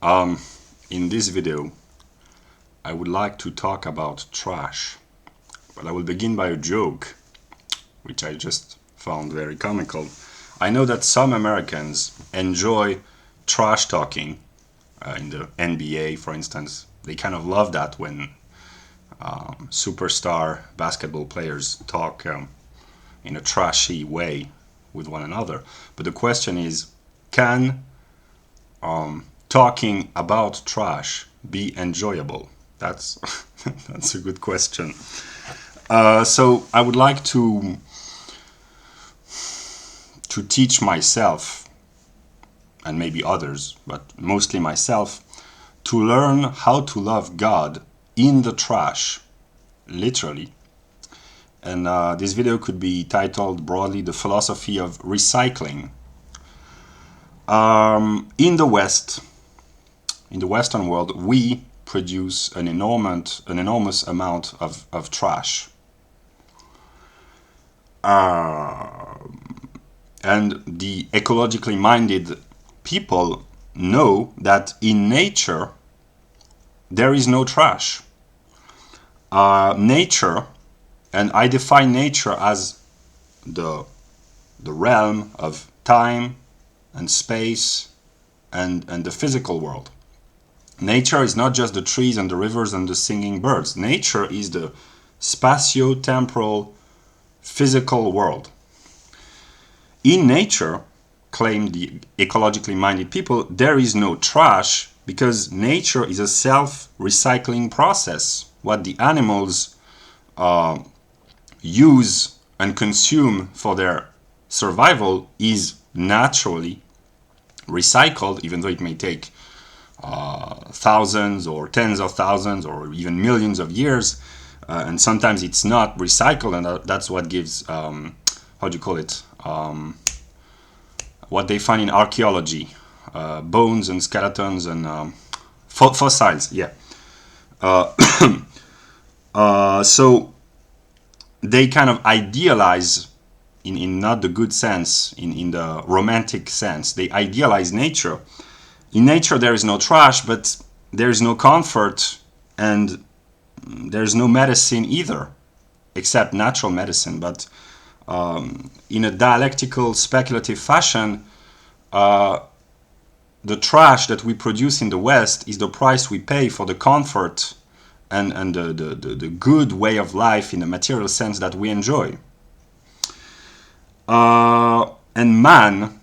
In this video, I would like to talk about trash, but I will begin by a joke, which I just found very comical. I know that some Americans enjoy trash talking in the NBA, for instance. They kind of love that when superstar basketball players talk in a trashy way with one another. But the question is, can talking about trash be enjoyable? That's that's a good question. So I would like to teach myself, and maybe others, but mostly myself, to learn how to love God in the trash, literally. And this video could be titled broadly "The Philosophy of Recycling." In the West, in the Western world, we produce an enormous amount of trash. And the ecologically minded people know that in nature there is no trash. Nature, and I define nature as the realm of time and space and the physical world. Nature is not just the trees and the rivers and the singing birds. Nature is the spatio-temporal physical world. In nature, claim the ecologically minded people, there is no trash because nature is a self-recycling process. What the animals use and consume for their survival is naturally recycled, even though it may take thousands or tens of thousands or even millions of years, and sometimes it's not recycled, and that's what gives how do you call it, what they find in archaeology, bones and skeletons and fossils, yeah. So they kind of idealize, in not the good sense, in the romantic sense, they idealize nature. In nature there is no trash, but there is no comfort, and there's no medicine either, except natural medicine. But in a dialectical, speculative fashion, the trash that we produce in the West is the price we pay for the comfort and the good way of life in a material sense that we enjoy. And man,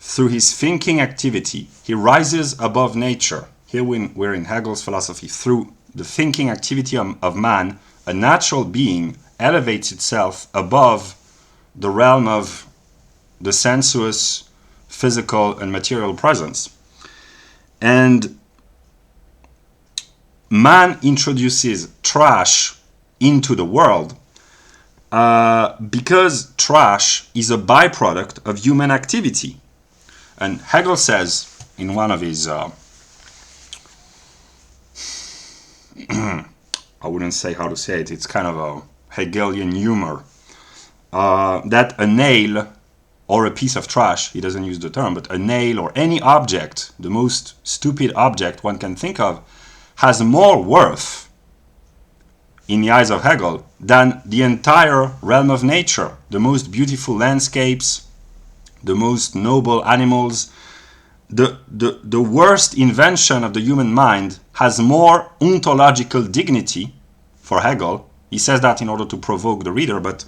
through his thinking activity, he rises above nature. Here we're in Hegel's philosophy. Through the thinking activity of man, a natural being elevates itself above the realm of the sensuous, physical, and material presence. And man introduces trash into the world because trash is a byproduct of human activity. And Hegel says in one of his, I wouldn't say how to say it, it's kind of a Hegelian humor, that a nail or a piece of trash, he doesn't use the term, but a nail or any object, the most stupid object one can think of, has more worth in the eyes of Hegel than the entire realm of nature, the most beautiful landscapes, the most noble animals. The worst invention of the human mind has more ontological dignity for Hegel. He says that in order to provoke the reader, but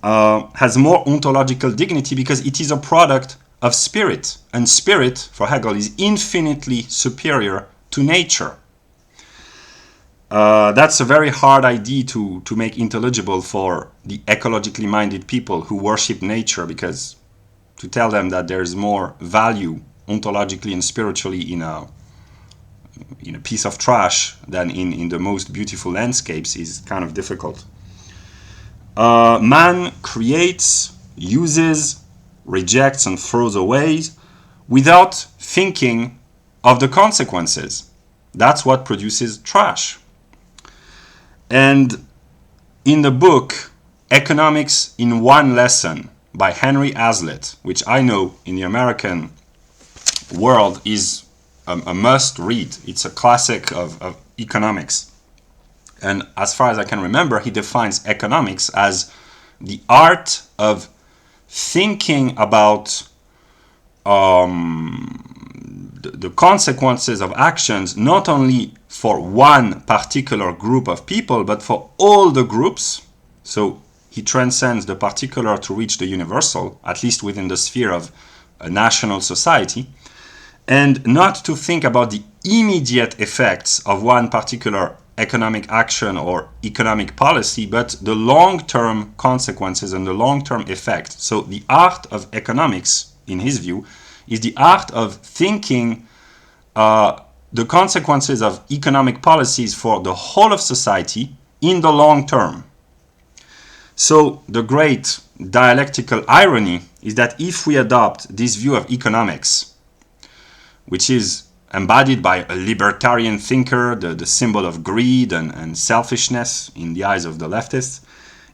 has more ontological dignity because it is a product of spirit. And spirit, for Hegel, is infinitely superior to nature. That's a very hard idea to make intelligible for the ecologically minded people who worship nature, because to tell them that there's more value ontologically and spiritually in a piece of trash than in the most beautiful landscapes is kind of difficult. Man creates, uses, rejects, and throws away without thinking of the consequences. That's what produces trash. And in the book Economics in One Lesson by Henry Hazlitt, which I know in the American world is a must read. It's a classic of economics. And as far as I can remember, he defines economics as the art of thinking about the consequences of actions, not only for one particular group of people, but for all the groups. So he transcends the particular to reach the universal, at least within the sphere of a national society, and not to think about the immediate effects of one particular economic action or economic policy, but the long-term consequences and the long-term effect. So the art of economics, in his view, is the art of thinking the consequences of economic policies for the whole of society in the long term. So the great dialectical irony is that if we adopt this view of economics, which is embodied by a libertarian thinker, the symbol of greed and selfishness in the eyes of the leftists,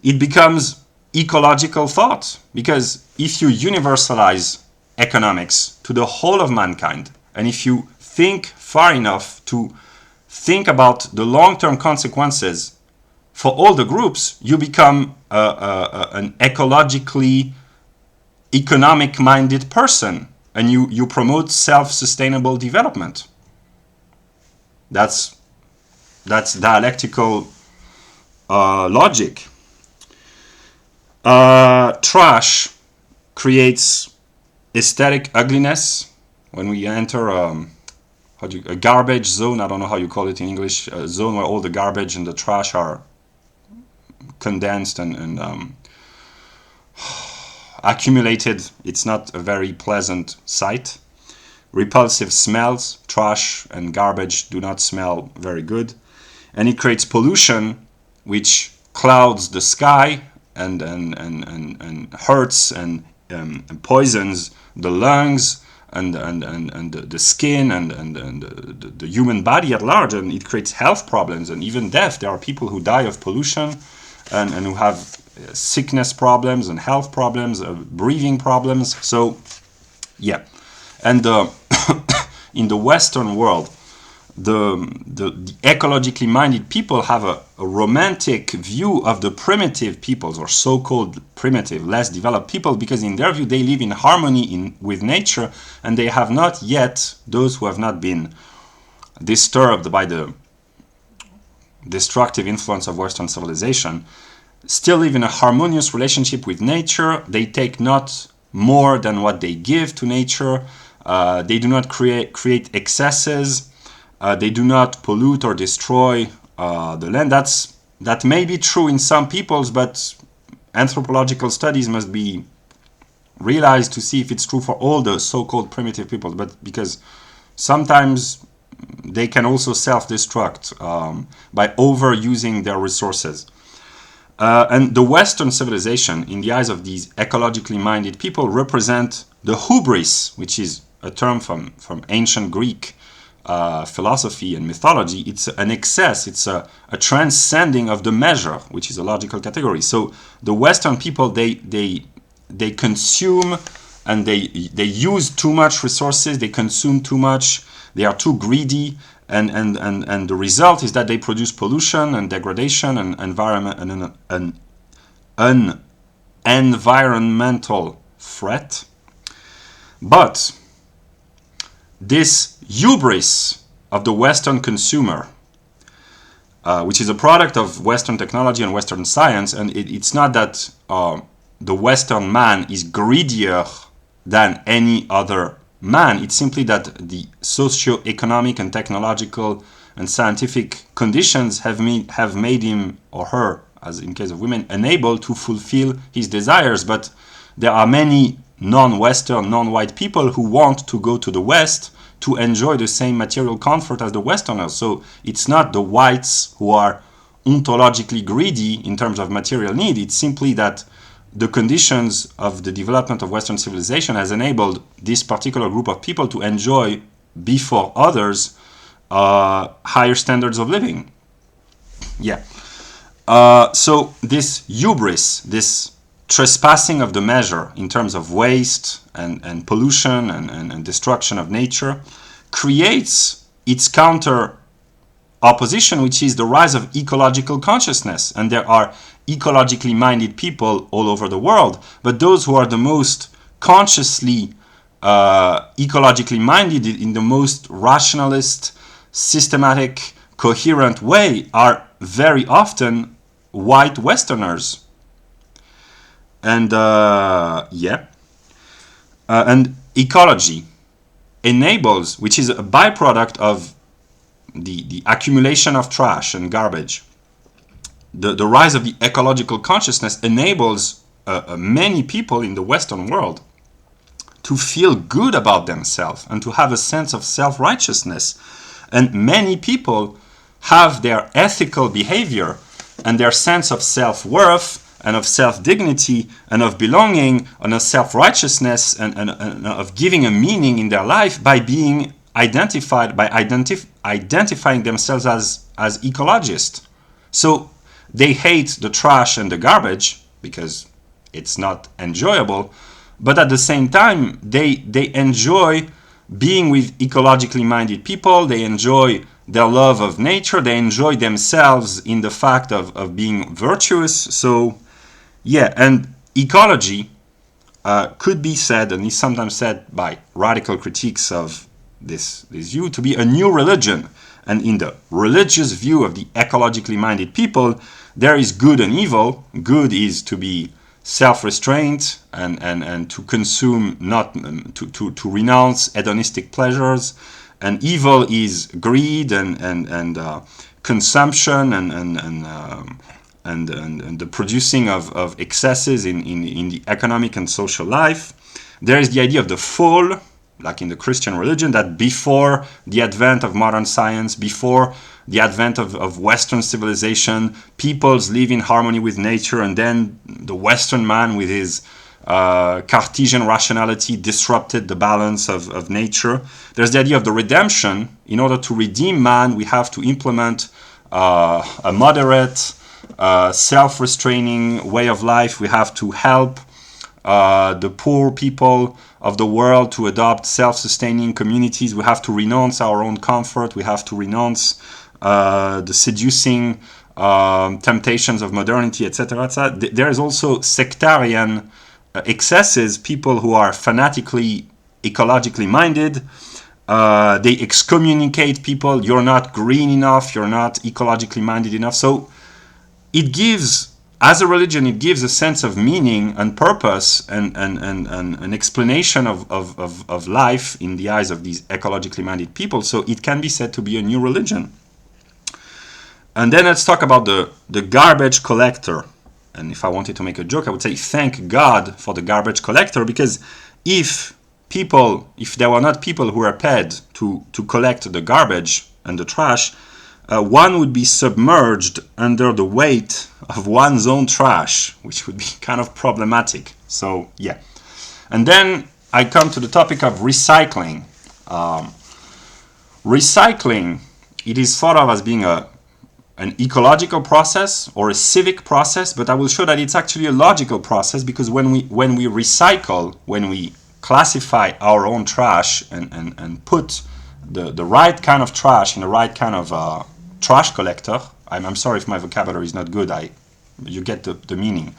it becomes ecological thought. Because if you universalize economics to the whole of mankind, and if you think far enough to think about the long-term consequences for all the groups, you become an ecologically economic-minded person, and you promote self-sustainable development. That's dialectical logic. Trash creates aesthetic ugliness. When we enter a garbage zone, I don't know how you call it in English, a zone where all the garbage and the trash are condensed and accumulated, it's not a very pleasant sight. Repulsive smells, trash and garbage do not smell very good. And it creates pollution, which clouds the sky and hurts and poisons the lungs and the skin and the human body at large, and it creates health problems and even death. There are people who die of pollution and who have sickness problems and health problems, breathing problems. So yeah, and in the Western world, the ecologically minded people have a romantic view of the primitive peoples, or so-called primitive, less developed people, because in their view they live in harmony with nature, and they have not yet, those who have not been disturbed by the destructive influence of Western civilization, still live in a harmonious relationship with nature. They take not more than what they give to nature. They do not create excesses. They do not pollute or destroy the land. That may be true in some peoples, but anthropological studies must be realized to see if it's true for all the so-called primitive peoples. But because sometimes they can also self-destruct by overusing their resources. And the Western civilization, in the eyes of these ecologically minded people, represent the hubris, which is a term from ancient Greek philosophy and mythology. It's an excess, it's a transcending of the measure, which is a logical category. So the Western people, they consume and they use too much resources, they consume too much, they are too greedy, and the result is that they produce pollution and degradation and an environmental threat. But this hubris of the Western consumer, which is a product of Western technology and Western science, and it's not that the Western man is greedier than any other man, it's simply that the socio-economic and technological and scientific conditions have made him or her, as in case of women, unable to fulfill his desires. But there are many non-Western, non-white people who want to go to the West to enjoy the same material comfort as the Westerners. So it's not the whites who are ontologically greedy in terms of material need. It's simply that the conditions of the development of Western civilization has enabled this particular group of people to enjoy, before others, higher standards of living. Yeah. So this hubris, this trespassing of the measure in terms of waste and pollution and destruction of nature, creates its counter opposition, which is the rise of ecological consciousness. And there are ecologically minded people all over the world, but those who are the most consciously ecologically minded in the most rationalist, systematic, coherent way are very often white Westerners. And and ecology enables, which is a byproduct of the accumulation of trash and garbage. The rise of the ecological consciousness enables many people in the Western world to feel good about themselves and to have a sense of self-righteousness. And many people have their ethical behavior and their sense of self-worth and of self-dignity and of belonging and of self-righteousness and of giving a meaning in their life by being identified, by identifying themselves as ecologists. So they hate the trash and the garbage because it's not enjoyable, but at the same time they enjoy being with ecologically minded people. They enjoy their love of nature. They enjoy themselves in the fact of being virtuous. So yeah, and ecology could be said, and is sometimes said by radical critiques of this view, to be a new religion. And in the religious view of the ecologically minded people, there is good and evil. Good is to be self-restraint and to consume, not to renounce hedonistic pleasures. And evil is greed and consumption and the producing of excesses in the economic and social life. There is the idea of the fall, like in the Christian religion, that before the advent of modern science, before the advent of Western civilization, peoples live in harmony with nature, and then the Western man with his Cartesian rationality disrupted the balance of nature. There's the idea of the redemption. In order to redeem man, we have to implement a moderate, self-restraining way of life. We have to help the poor people of the world to adopt self-sustaining communities. We have to renounce our own comfort. We have to renounce the seducing temptations of modernity, etc., etc. There is also sectarian excesses, people who are fanatically ecologically minded. They excommunicate people. You're not green enough. You're not ecologically minded enough. So it gives, as a religion, it gives a sense of meaning and purpose and an explanation of life in the eyes of these ecologically minded people. So it can be said to be a new religion. And then let's talk about the garbage collector. And if I wanted to make a joke, I would say thank God for the garbage collector, because if there were not people who were paid to collect the garbage and the trash, one would be submerged under the weight of one's own trash, which would be kind of problematic. So yeah. And then I come to the topic of recycling. Recycling, it is thought of as being an ecological process or a civic process, but I will show that it's actually a logical process, because when we recycle, when we classify our own trash and put the right kind of trash in the right kind of trash collector, I'm sorry if my vocabulary is not good, you get the meaning.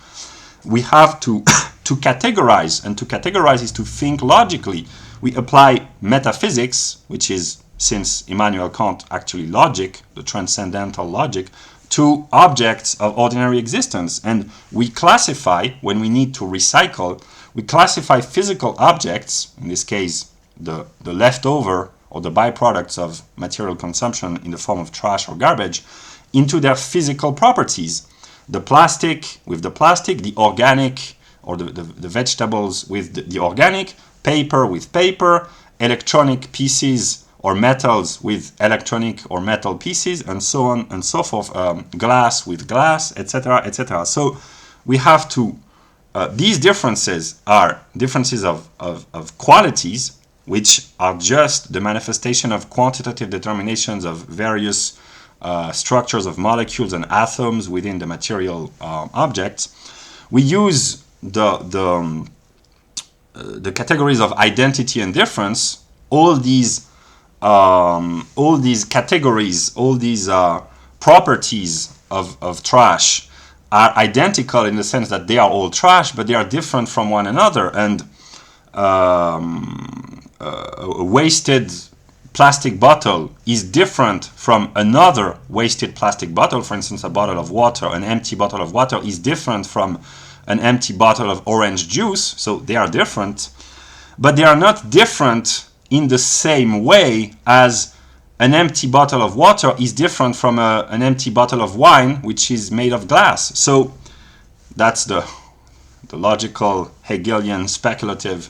We have to categorize, and to categorize is to think logically. We apply metaphysics, which is, since Immanuel Kant, actually logic, the transcendental logic, to objects of ordinary existence. And we classify, when we need to recycle, we classify physical objects, in this case the leftover or the byproducts of material consumption in the form of trash or garbage, into their physical properties. The plastic with the plastic, the organic or the vegetables with the organic, paper with paper, electronic pieces or metals with electronic or metal pieces, and so on and so forth, glass with glass, etc., etc. So we have to, these differences are differences of qualities, which are just the manifestation of quantitative determinations of various structures of molecules and atoms within the material objects. We use the categories of identity and difference. All these all these categories, all these properties of trash are identical in the sense that they are all trash, but they are different from one another. And a wasted plastic bottle is different from another wasted plastic bottle. For instance, a bottle of water, an empty bottle of water is different from an empty bottle of orange juice. So they are different, but they are not different in the same way as an empty bottle of water is different from an empty bottle of wine, which is made of glass. So that's the logical Hegelian speculative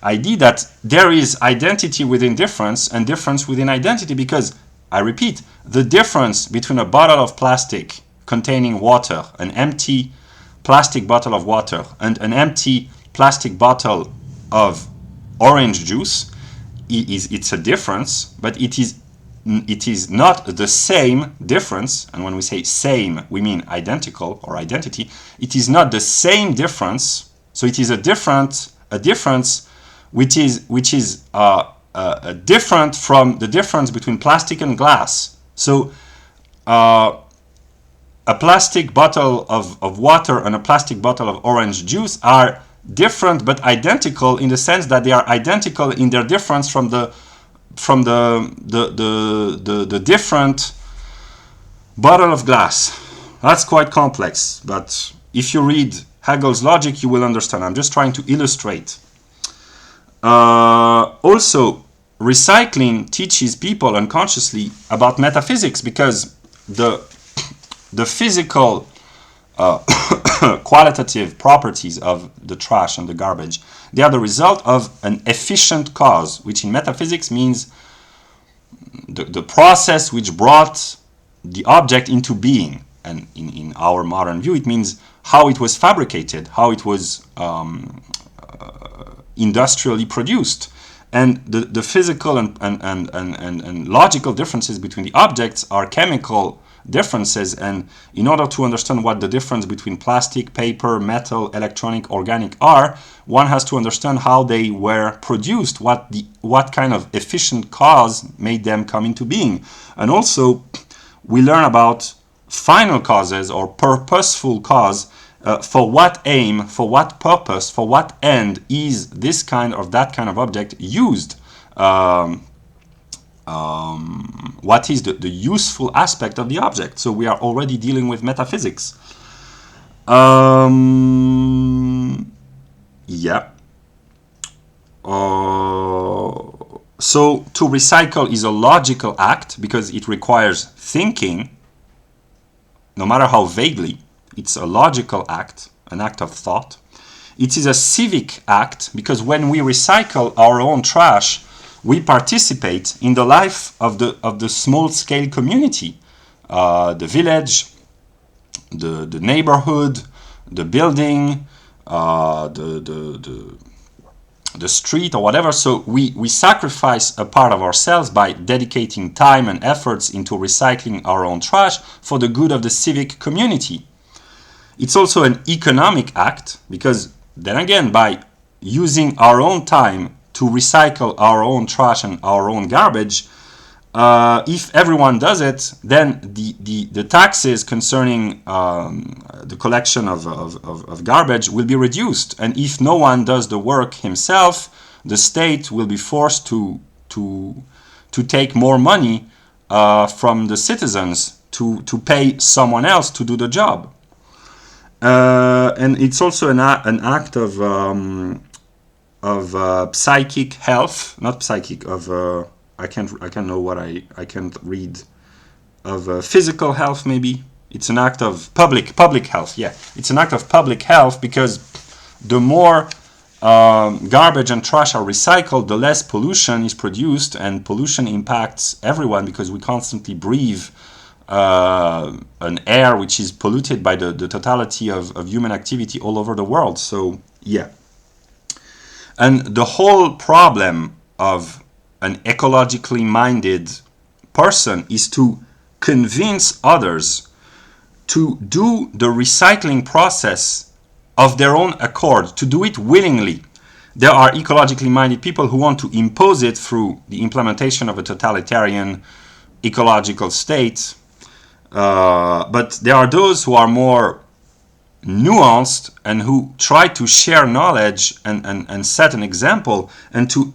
idea that there is identity within difference and difference within identity, because, I repeat, the difference between a bottle of plastic containing water, an empty plastic bottle of water, and an empty plastic bottle of orange juice, it's a difference, but it is not the same difference. And when we say same, we mean identical or identity. It is not the same difference. So it is a difference which is different from the difference between plastic and glass. So a plastic bottle of water and a plastic bottle of orange juice are different but identical in the sense that they are identical in their difference from the different bottle of glass. That's quite complex, but if you read Hegel's logic, you will understand. I'm just trying to illustrate. Also, recycling teaches people unconsciously about metaphysics, because the physical qualitative properties of the trash and the garbage, they are the result of an efficient cause, which in metaphysics means the process which brought the object into being. And in our modern view, it means how it was fabricated, how it was industrially produced. And the physical and logical differences between the objects are chemical differences. And in order to understand what the difference between plastic, paper, metal, electronic, organic are, one has to understand how they were produced, what kind of efficient cause made them come into being. And also we learn about final causes or purposeful cause. For what aim, for what purpose, for what end is this kind or that kind of object used? What is the useful aspect of the object? So we are already dealing with metaphysics. Yeah. So to recycle is a logical act because it requires thinking, no matter how vaguely. It's a logical act, an act of thought. It is a civic act because when we recycle our own trash, we participate in the life of the small-scale community, the village, the neighborhood, the building, the street or whatever. So we sacrifice a part of ourselves by dedicating time and efforts into recycling our own trash for the good of the civic community. It's also an economic act because then again, by using our own time to recycle our own trash and our own garbage, if everyone does it, then the taxes concerning the collection of garbage will be reduced. And if no one does the work himself, the state will be forced to take more money from the citizens to pay someone else to do the job. And it's also an act of psychic health, not psychic, of I can't know what I can't read, of physical health maybe. It's an act of public health. Yeah, it's an act of public health because the more garbage and trash are recycled, the less pollution is produced, and pollution impacts everyone because we constantly breathe an air which is polluted by the totality of human activity all over the world. So yeah, and the whole problem of an ecologically minded person is to convince others to do the recycling process of their own accord, to do it willingly. there are ecologically minded people who want to impose it through the implementation of a totalitarian ecological state. But there are those who are more nuanced and who try to share knowledge and set an example, and to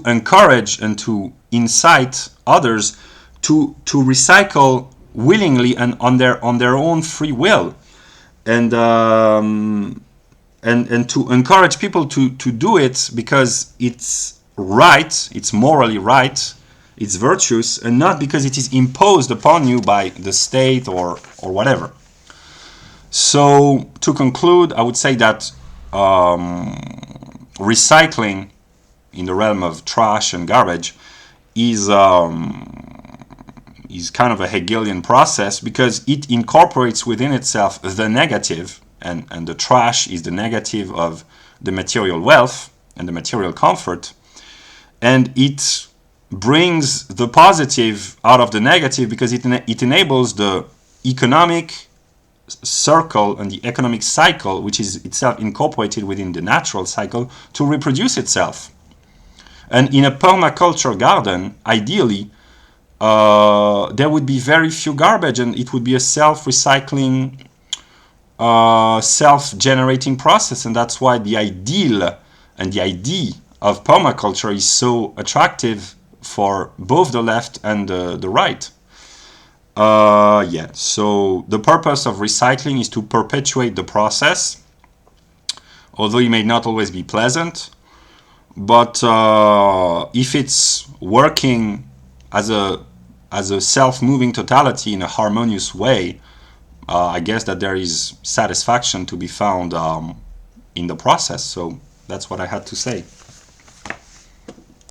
encourage and to incite others to recycle willingly and on their own free will, and to encourage people to do it because it's right, it's morally right, it's virtuous, and not because it is imposed upon you by the state or whatever. So to conclude, I would say that recycling in the realm of trash and garbage is kind of a Hegelian process, because it incorporates within itself the negative, and the trash is the negative of the material wealth and the material comfort, and it brings the positive out of the negative, because it enables the economic circle and the economic cycle, which is itself incorporated within the natural cycle, to reproduce itself. And in a permaculture garden, ideally, there would be very few garbage, and it would be a self-recycling, self-generating process. And that's why the ideal and the idea of permaculture is so attractive for both the left and the right. So the purpose of recycling is to perpetuate the process, although it may not always be pleasant. But if it's working as a self-moving totality in a harmonious way, I guess that there is satisfaction to be found in the process. So that's what I had to say.